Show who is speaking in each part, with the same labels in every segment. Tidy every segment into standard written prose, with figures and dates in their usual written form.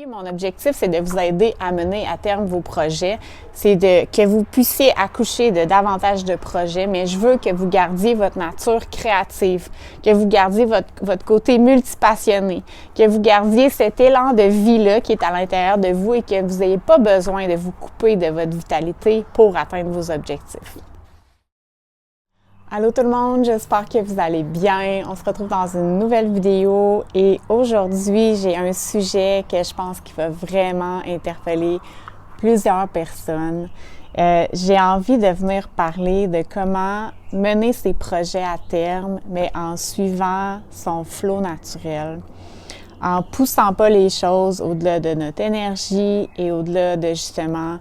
Speaker 1: mon objectif, c'est de vous aider à mener à terme vos projets. C'est que vous puissiez accoucher de davantage de projets, mais je veux que vous gardiez votre nature créative, que vous gardiez votre côté multipassionné, que vous gardiez cet élan de vie-là qui est à l'intérieur de vous et que vous n'ayez pas besoin de vous couper de votre vitalité pour atteindre vos objectifs. Allô tout le monde, j'espère que vous allez bien. On se retrouve dans une nouvelle vidéo et aujourd'hui, j'ai un sujet que je pense qui va vraiment interpeller plusieurs personnes. J'ai envie de venir parler de comment mener ses projets à terme, mais en suivant son flot naturel, en poussant pas les choses au-delà de notre énergie et au-delà de justement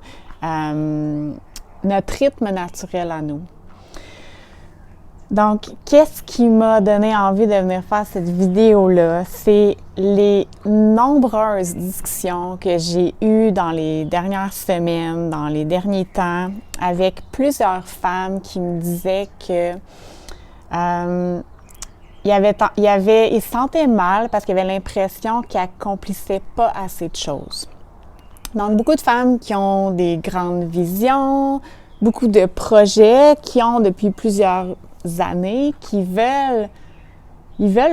Speaker 1: notre rythme naturel à nous. Donc, qu'est-ce qui m'a donné envie de venir faire cette vidéo-là? C'est les nombreuses discussions que j'ai eues dans les dernières semaines, dans les derniers temps, avec plusieurs femmes qui me disaient que ils se sentaient mal parce qu'ils avaient l'impression qu'ils n'accomplissaient pas assez de choses. Donc, beaucoup de femmes qui ont des grandes visions, beaucoup de projets qui ont depuis plusieurs années, qui veulent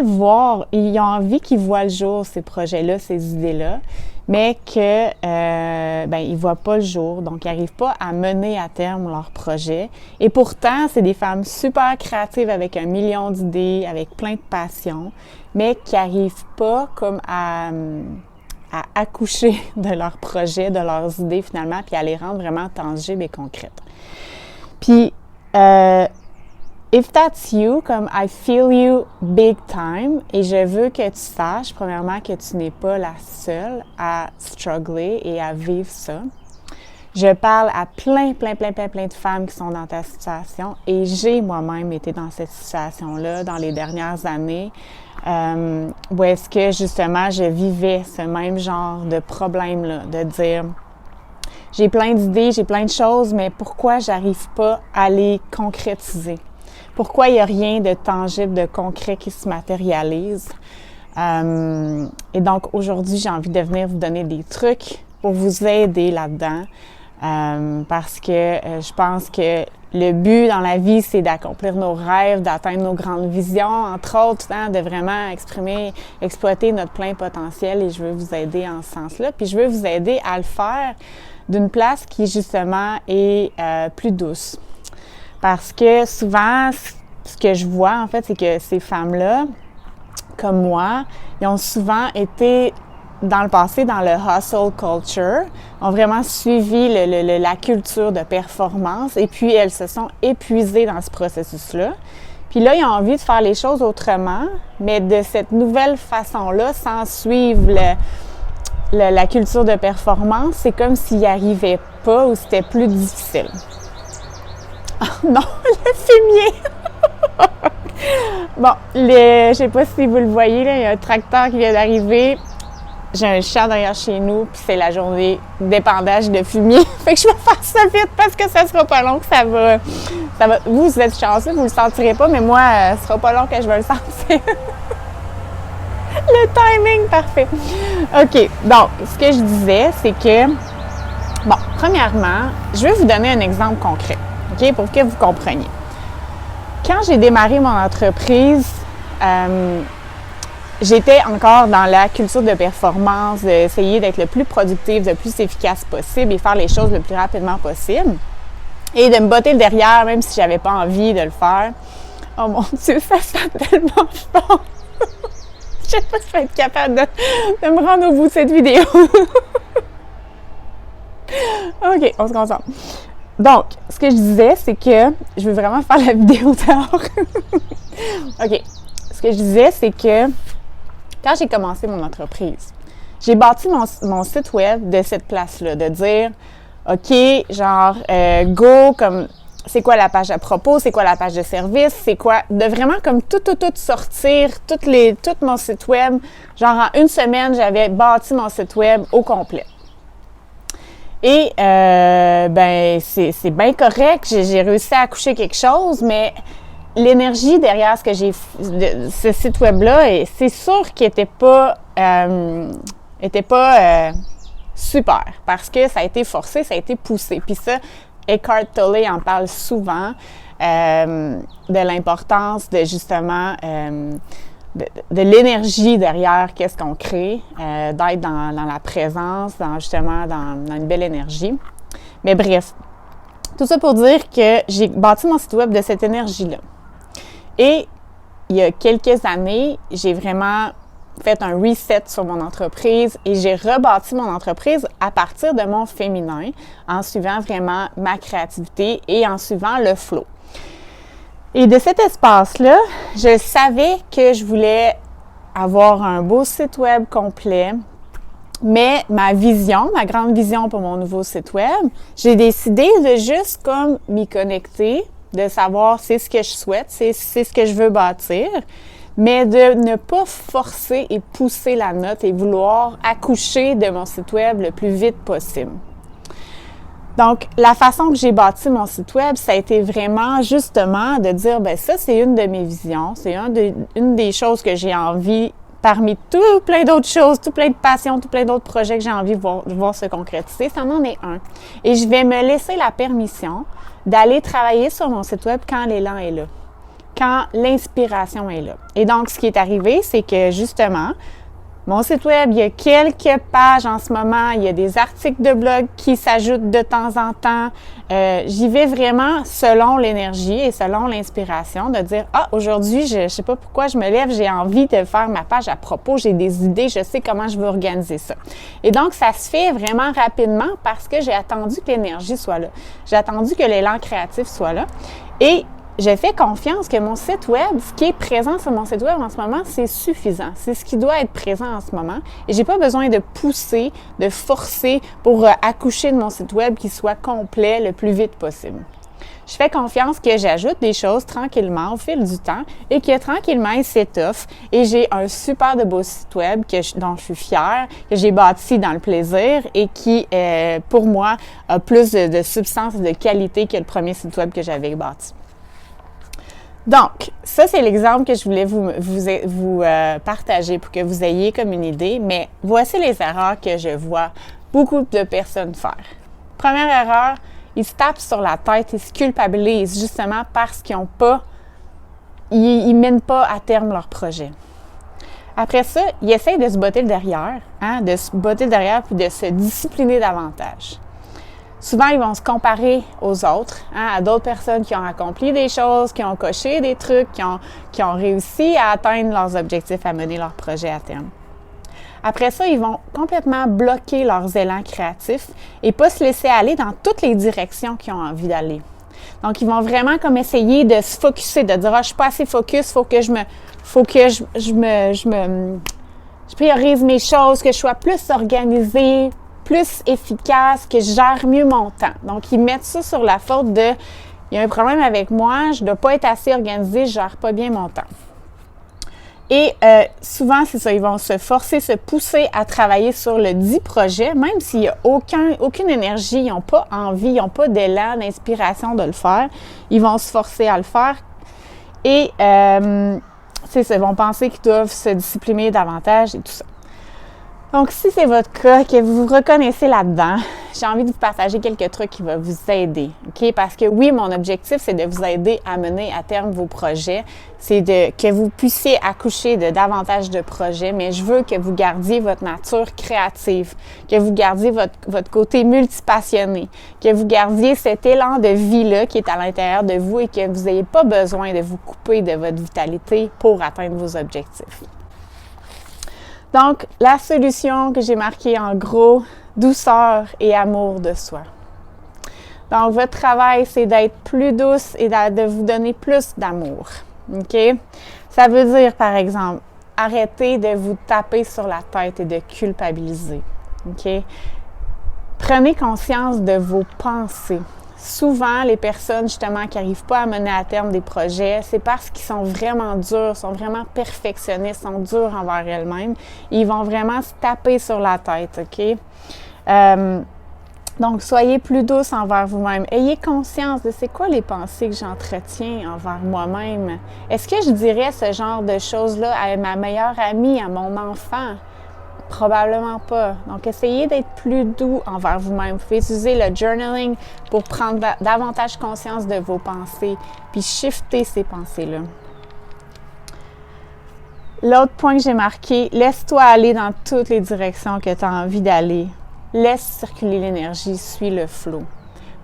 Speaker 1: voir, ils ont envie qu'ils voient le jour, ces projets-là, ces idées-là, mais que ils voient pas le jour, donc ils n'arrivent pas à mener à terme leurs projets. Et pourtant, c'est des femmes super créatives avec 1 million d'idées, avec plein de passion, mais qui n'arrivent pas comme à accoucher de leurs projets, de leurs idées finalement, puis à les rendre vraiment tangibles et concrètes. Puis, if that's you, comme I feel you big time, et je veux que tu saches, premièrement, que tu n'es pas la seule à struggler et à vivre ça. Je parle à plein de femmes qui sont dans ta situation et j'ai moi-même été dans cette situation-là dans les dernières années où est-ce que justement je vivais ce même genre de problème-là, de dire j'ai plein d'idées, j'ai plein de choses, mais pourquoi j'arrive pas à les concrétiser? Pourquoi il n'y a rien de tangible, de concret qui se matérialise? Et donc, aujourd'hui, j'ai envie de venir vous donner des trucs pour vous aider là-dedans parce que je pense que le but dans la vie, c'est d'accomplir nos rêves, d'atteindre nos grandes visions, entre autres, de vraiment exploiter notre plein potentiel et je veux vous aider en ce sens-là. Puis, je veux vous aider à le faire d'une place qui, justement, est plus douce. Parce que souvent, ce que je vois, en fait, c'est que ces femmes-là, comme moi, ils ont souvent été, dans le passé, dans le hustle culture, ont vraiment suivi la culture de performance et puis elles se sont épuisées dans ce processus-là. Puis là, ils ont envie de faire les choses autrement, mais de cette nouvelle façon-là, sans suivre la culture de performance, c'est comme s'ils n'y arrivaient pas ou c'était plus difficile. Oh non, le fumier! Bon, je sais pas si vous le voyez, là, il y a un tracteur qui vient d'arriver. J'ai un chat derrière chez nous, puis c'est la journée d'épandage de fumier. Fait que je vais faire ça vite parce que ça sera pas long que ça va. Vous êtes chanceux, vous le sentirez pas, mais moi, ce sera pas long que je vais le sentir. Le timing, parfait. OK, donc, ce que je disais, c'est que, bon, premièrement, je vais vous donner un exemple concret. OK, pour que vous compreniez. Quand j'ai démarré mon entreprise, j'étais encore dans la culture de performance, d'essayer d'être le plus productif, le plus efficace possible et faire les choses le plus rapidement possible. Et de me botter le derrière, même si j'avais pas envie de le faire. Oh mon Dieu, ça sent tellement fort! Je sais pas si je vais être capable de me rendre au bout de cette vidéo. OK, on se concentre. Donc, ce que je disais, c'est que je veux vraiment faire la vidéo dehors. OK. Ce que je disais, c'est que quand j'ai commencé mon entreprise, j'ai bâti mon site web de cette place-là, de dire, OK, genre, go, comme, c'est quoi la page à propos, c'est quoi la page de service, c'est quoi, de vraiment comme tout sortir, tout mon site web. Genre, en une semaine, j'avais bâti mon site web au complet. Et, c'est bien correct, j'ai réussi à accoucher quelque chose, mais l'énergie derrière ce site web-là, c'est sûr qu'il n'était pas était pas super parce que ça a été forcé, ça a été poussé. Puis ça, Eckhart Tolle en parle souvent de l'importance de justement de l'énergie derrière qu'est-ce qu'on crée, d'être dans la présence, dans une belle énergie. Mais bref, tout ça pour dire que j'ai bâti mon site web de cette énergie-là. Et il y a quelques années, j'ai vraiment fait un reset sur mon entreprise et j'ai rebâti mon entreprise à partir de mon féminin en suivant vraiment ma créativité et en suivant le flow. Et de cet espace-là, je savais que je voulais avoir un beau site web complet, mais ma grande vision pour mon nouveau site web, j'ai décidé de juste comme m'y connecter, de savoir c'est ce que je souhaite, c'est ce que je veux bâtir, mais de ne pas forcer et pousser la note et vouloir accoucher de mon site web le plus vite possible. Donc, la façon que j'ai bâti mon site web, ça a été vraiment justement de dire, ben ça, c'est une de mes visions, c'est une des choses que j'ai envie, parmi tout plein d'autres choses, tout plein de passions, tout plein d'autres projets que j'ai envie de voir se concrétiser, ça en est un. Et je vais me laisser la permission d'aller travailler sur mon site web quand l'élan est là, quand l'inspiration est là. Et donc, ce qui est arrivé, c'est que justement, mon site web, il y a quelques pages en ce moment, il y a des articles de blog qui s'ajoutent de temps en temps. J'y vais vraiment selon l'énergie et selon l'inspiration, de dire « Ah, aujourd'hui, je sais pas pourquoi je me lève, j'ai envie de faire ma page à propos, j'ai des idées, je sais comment je veux organiser ça. » Et donc, ça se fait vraiment rapidement parce que j'ai attendu que l'énergie soit là. J'ai attendu que l'élan créatif soit là. Et je fais confiance que mon site web, ce qui est présent sur mon site web en ce moment, c'est suffisant. C'est ce qui doit être présent en ce moment. Et j'ai pas besoin de pousser, de forcer pour accoucher de mon site web qui soit complet le plus vite possible. Je fais confiance que j'ajoute des choses tranquillement au fil du temps et que tranquillement, il s'étoffe et j'ai un super de beau site web dont je suis fière, que j'ai bâti dans le plaisir et qui, pour moi, a plus de substance et de qualité que le premier site web que j'avais bâti. Donc, ça, c'est l'exemple que je voulais vous partager pour que vous ayez comme une idée, mais voici les erreurs que je vois beaucoup de personnes faire. Première erreur, ils se tapent sur la tête, ils se culpabilisent justement parce qu'ils ils mènent pas à terme leur projet. Après ça, ils essayent de se botter le derrière, puis de se discipliner davantage. Souvent, ils vont se comparer aux autres, à d'autres personnes qui ont accompli des choses, qui ont coché des trucs, qui ont réussi à atteindre leurs objectifs, à mener leur projet à terme. Après ça, ils vont complètement bloquer leurs élans créatifs et pas se laisser aller dans toutes les directions qu'ils ont envie d'aller. Donc, ils vont vraiment comme essayer de se focusser, de dire « Ah, je suis pas assez focus, faut que je priorise mes choses, que je sois plus organisée, plus efficace, que je gère mieux mon temps. » Donc, ils mettent ça sur la faute de « Il y a un problème avec moi, je ne dois pas être assez organisée, je ne gère pas bien mon temps. » Et souvent, c'est ça, ils vont se forcer, se pousser à travailler sur le dit projet, même s'il n'y a aucune énergie, ils n'ont pas envie, ils n'ont pas d'élan, d'inspiration de le faire. Ils vont se forcer à le faire et c'est ça, ils vont penser qu'ils doivent se discipliner davantage et tout ça. Donc, si c'est votre cas, que vous vous reconnaissez là-dedans, j'ai envie de vous partager quelques trucs qui vont vous aider, OK? Parce que oui, mon objectif, c'est de vous aider à mener à terme vos projets. C'est que vous puissiez accoucher de davantage de projets, mais je veux que vous gardiez votre nature créative, que vous gardiez votre côté multipassionné, que vous gardiez cet élan de vie-là qui est à l'intérieur de vous et que vous n'ayez pas besoin de vous couper de votre vitalité pour atteindre vos objectifs. Donc, la solution que j'ai marquée en gros, douceur et amour de soi. Donc, votre travail, c'est d'être plus douce et de vous donner plus d'amour. OK? Ça veut dire, par exemple, arrêtez de vous taper sur la tête et de culpabiliser. OK? Prenez conscience de vos pensées. Souvent, les personnes, justement, qui n'arrivent pas à mener à terme des projets, c'est parce qu'ils sont vraiment durs, sont vraiment perfectionnistes, sont durs envers elles-mêmes. Ils vont vraiment se taper sur la tête, OK? Donc, soyez plus douce envers vous-même. Ayez conscience de c'est quoi les pensées que j'entretiens envers moi-même. Est-ce que je dirais ce genre de choses-là à ma meilleure amie, à mon enfant? Probablement pas. Donc, essayez d'être plus doux envers vous-même. Vous pouvez utiliser le journaling pour prendre davantage conscience de vos pensées, puis shifter ces pensées-là. L'autre point que j'ai marqué, laisse-toi aller dans toutes les directions que tu as envie d'aller. Laisse circuler l'énergie, suis le flow.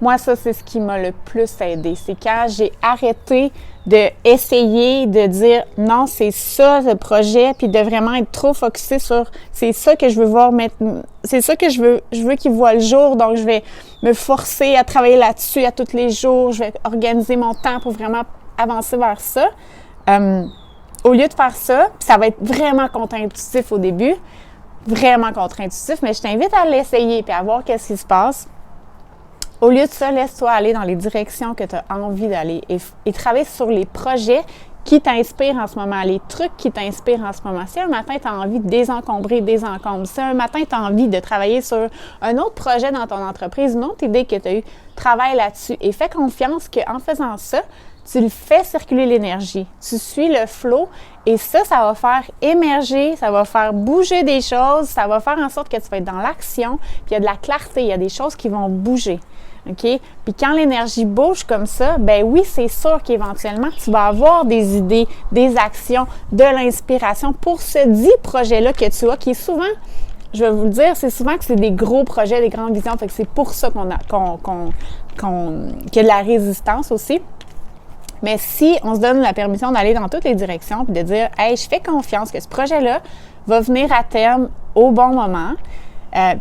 Speaker 1: Moi, ça, c'est ce qui m'a le plus aidé. C'est quand j'ai arrêté d'essayer de dire non, c'est ça le projet, puis de vraiment être trop focusé sur c'est ça que je veux voir maintenant, c'est ça que je veux qu'il voit le jour, donc je vais me forcer à travailler là-dessus à tous les jours, je vais organiser mon temps pour vraiment avancer vers ça. Au lieu de faire ça, puis ça va être vraiment contre-intuitif au début, vraiment contre-intuitif, mais je t'invite à l'essayer puis à voir qu'est-ce qui se passe. Au lieu de ça, laisse-toi aller dans les directions que tu as envie d'aller et travaille sur les projets qui t'inspirent en ce moment, les trucs qui t'inspirent en ce moment. Si un matin, tu as envie de désencombre. Si un matin, tu as envie de travailler sur un autre projet dans ton entreprise, une autre idée que tu as eue, travaille là-dessus et fais confiance qu'en faisant ça, tu le fais circuler l'énergie, tu suis le flow et ça va faire émerger, ça va faire bouger des choses, ça va faire en sorte que tu vas être dans l'action, puis il y a de la clarté, il y a des choses qui vont bouger. OK? Puis quand l'énergie bouge comme ça, ben oui, c'est sûr qu'éventuellement, tu vas avoir des idées, des actions, de l'inspiration pour ce dit projet-là que tu as, qui est souvent, je vais vous le dire, c'est souvent que c'est des gros projets, des grandes visions, fait que c'est pour ça qu'il y a de la résistance aussi. Mais si on se donne la permission d'aller dans toutes les directions puis de dire « Hey, je fais confiance que ce projet-là va venir à terme au bon moment.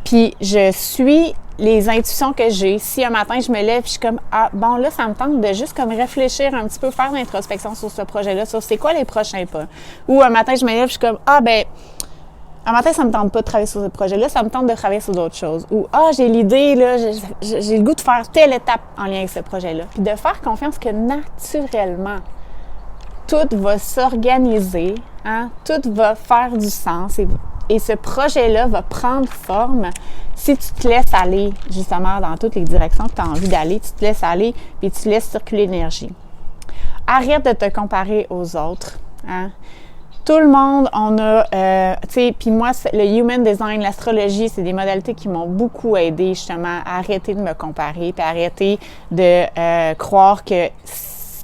Speaker 1: Puis je suis les intuitions que j'ai. Si un matin, je me lève et je suis comme « Ah, bon, là, ça me tente de juste comme réfléchir un petit peu, faire l'introspection sur ce projet-là, sur c'est quoi les prochains pas. » Ou un matin, je me lève et je suis comme « Ah, ben, un matin, ça me tente pas de travailler sur ce projet-là, ça me tente de travailler sur d'autres choses. » Ou « Ah, j'ai l'idée, là, j'ai le goût de faire telle étape en lien avec ce projet-là. » Puis de faire confiance que naturellement, tout va s'organiser, hein, tout va faire du sens et ce projet-là va prendre forme si tu te laisses aller justement dans toutes les directions que tu as envie d'aller, tu te laisses aller puis tu laisses circuler l'énergie. Arrête de te comparer aux autres, hein. Tout le monde, on a, tu sais, puis moi, le Human Design, l'astrologie, c'est des modalités qui m'ont beaucoup aidé justement à arrêter de me comparer, puis arrêter de croire que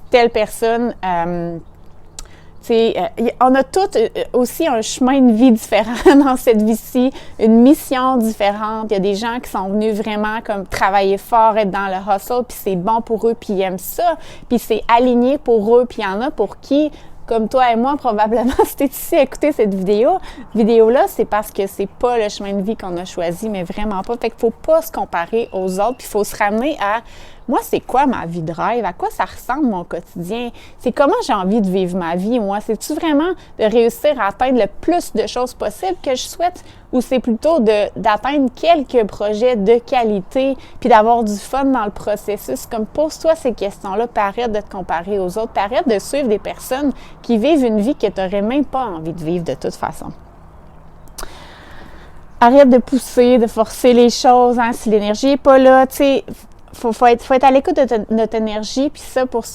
Speaker 1: telle personne, tu sais, on a toutes aussi un chemin de vie différent dans cette vie-ci, une mission différente. Il y a des gens qui sont venus vraiment comme travailler fort, être dans le hustle, puis c'est bon pour eux, puis ils aiment ça, puis c'est aligné pour eux, puis il y en a pour qui comme toi et moi, probablement, si tu es ici à écouter cette vidéo-là, c'est parce que c'est pas le chemin de vie qu'on a choisi, mais vraiment pas. Fait qu'il faut pas se comparer aux autres, puis il faut se ramener à moi, c'est quoi ma vie de rêve? À quoi ça ressemble mon quotidien? C'est comment j'ai envie de vivre ma vie, moi? C'est-tu vraiment de réussir à atteindre le plus de choses possibles que je souhaite? Ou c'est plutôt d'atteindre quelques projets de qualité puis d'avoir du fun dans le processus? Comme pose-toi ces questions-là, puis arrête de te comparer aux autres, puis arrête de suivre des personnes qui vivent une vie que tu n'aurais même pas envie de vivre de toute façon. Arrête de pousser, de forcer les choses, hein, si l'énergie n'est pas là, tu sais. Faut être à l'écoute de notre énergie, puis ça, pour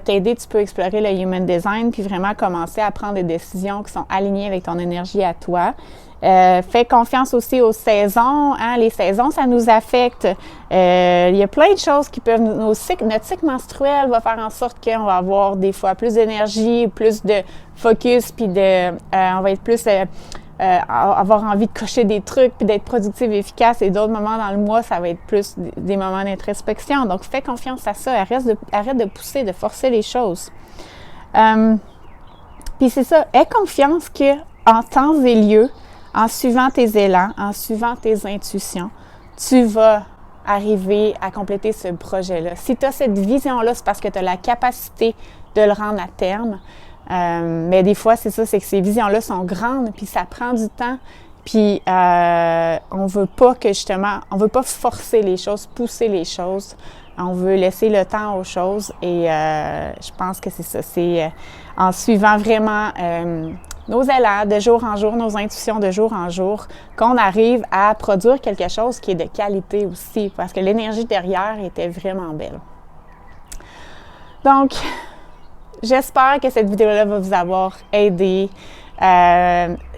Speaker 1: t'aider, tu peux explorer le Human Design, puis vraiment commencer à prendre des décisions qui sont alignées avec ton énergie à toi. Fais confiance aussi aux saisons, hein, les saisons, ça nous affecte. Il y a plein de choses qui peuvent, notre cycle menstruel va faire en sorte qu'on va avoir des fois plus d'énergie, plus de focus, puis on va être plus... avoir envie de cocher des trucs puis d'être productive et efficace, et d'autres moments dans le mois, ça va être plus des moments d'introspection. Donc, fais confiance à ça. Arrête de pousser, de forcer les choses. Puis c'est ça, aie confiance qu'en temps et lieu, en suivant tes élans, en suivant tes intuitions, tu vas arriver à compléter ce projet-là. Si tu as cette vision-là, c'est parce que tu as la capacité de le rendre à terme. Mais des fois, c'est ça, c'est que ces visions-là sont grandes, puis ça prend du temps, puis on veut pas forcer les choses, pousser les choses, on veut laisser le temps aux choses, et je pense que c'est ça, c'est en suivant vraiment nos élans de jour en jour, nos intuitions de jour en jour, qu'on arrive à produire quelque chose qui est de qualité aussi, parce que l'énergie derrière était vraiment belle. Donc, j'espère que cette vidéo-là va vous avoir aidé.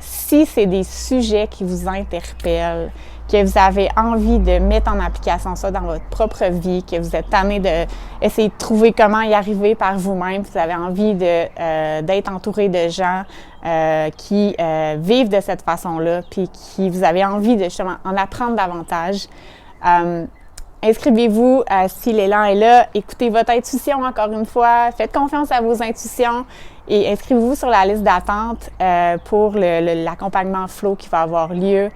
Speaker 1: Si c'est des sujets qui vous interpellent, que vous avez envie de mettre en application ça dans votre propre vie, que vous êtes tanné d'essayer de trouver comment y arriver par vous-même, vous avez envie d'être entouré de gens qui vivent de cette façon-là, puis qui vous avez envie de justement en apprendre davantage, inscrivez-vous si l'élan est là. Écoutez votre intuition encore une fois. Faites confiance à vos intuitions et inscrivez-vous sur la liste d'attente pour l'accompagnement flow qui va avoir lieu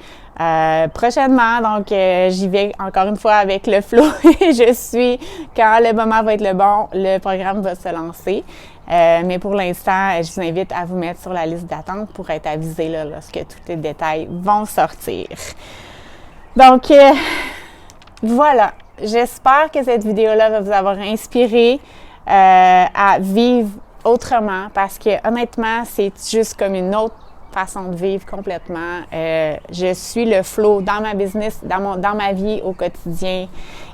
Speaker 1: prochainement. Donc, j'y vais encore une fois avec le flow. Je suis, quand le moment va être le bon, le programme va se lancer. Mais pour l'instant, je vous invite à vous mettre sur la liste d'attente pour être avisé là, lorsque tous les détails vont sortir. Donc, voilà, j'espère que cette vidéo-là va vous avoir inspiré à vivre autrement parce que honnêtement, c'est juste comme une autre façon de vivre complètement. Je suis le flow dans ma business, dans ma vie au quotidien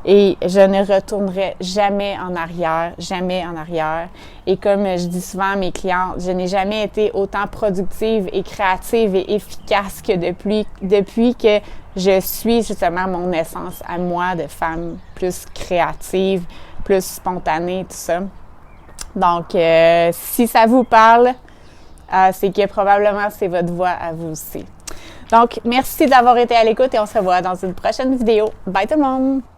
Speaker 1: et je ne retournerai jamais en arrière, jamais en arrière. Et comme je dis souvent à mes clients, je n'ai jamais été autant productive et créative et efficace que depuis que je suis justement mon essence à moi de femme plus créative, plus spontanée, tout ça. Donc, si ça vous parle, c'est que probablement c'est votre voix à vous aussi. Donc, merci d'avoir été à l'écoute et on se revoit dans une prochaine vidéo. Bye tout le monde!